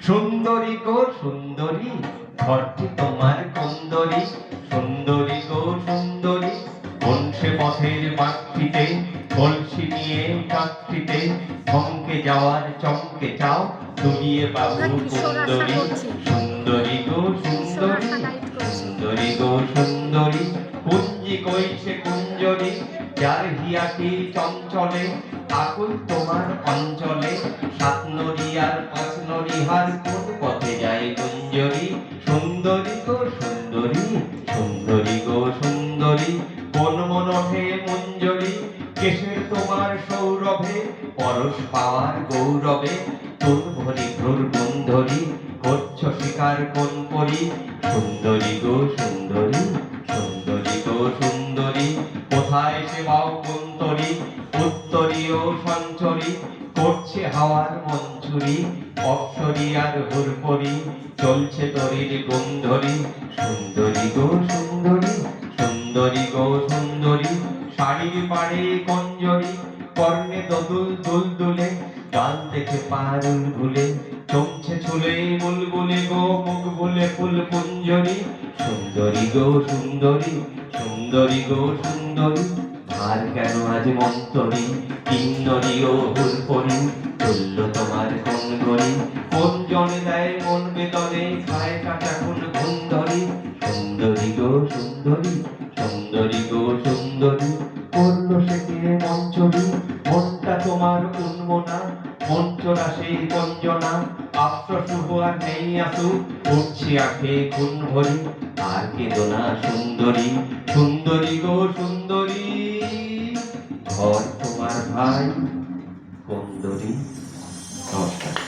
সুন্দরী গো সুন্দরী, ঘরটি তোমার কুন্দরী। সুন্দরী গো সুন্দরী, বংশে পথের বাটটিতে কলসি নিয়ে কাঠটিতে থমকে যাওয়ার চমকে চাও দুলিয়ে বাবু কুন্দরী। সুন্দরী গো সুন্দরী, সুন্দরী গো সুন্দরী, কুঞ্জি কইছে কুঞ্জরী, যার হিয়াটি চঞ্চলে আকুল তোমার অঞ্চলে। সাত নদী আর পাঁচ নদী হার কোন পথে যায় কুঞ্জরী। সুন্দরী গো সুন্দরী, সুন্দরী গো সুন্দরী, কোন মনহে মঞ্জরী, কেশের তোমার সৌরভে পরশ পাওয়ার গৌরবে। তোর ভরি ভ্রুর বন্ধরী, করছ শিকার কোন পরি। সুন্দরী গো সুন্দরী, সুন্দরী গো সুন্দরী, কোথায় সে বাও কুন্তরী, উত্তরীয় সঞ্চরী, করছে হাওয়ার মঞ্চুরি। অপসরী আর হুরপরি, চলছে তরির গন্ধরী। সুন্দরী গো সুন্দরী, সুন্দরী গো সুন্দরী, শাড়ির পাড়ে কঞ্জরী, কর্ণে দোদুল দুলদুলে, গাল দেখে পারুল ভুলে, চমছে ছুলে বুলবুলে গো মুখ ভুলে ফুল কুঞ্জরী। সুন্দরী গো সুন্দরী, সুন্দরী গো সুন্দরী, আর কেন আজ মন্তরী, কিন্নরী ও হুরপরি, তুল্য তোমার কোন গরি, কোন জনে দেয় মন বেদনে, খায় কাটা কোন ধুন্ধরি। সুন্দরী গো সুন্দরী, সুন্দরী গো সুন্দরী, করল সে কে মঞ্চরী, মনটা তোমার উন্মনা, মঞ্চরা সেই কঞ্জনা। আফসোস আর নেই আসু, উঠছি আঁখে খুন ভরি, আর কেঁদো না সুন্দরী। সুন্দরী গো সুন্দরী, ঘর তোমার ভাই কুন্দরী। নমস্কার।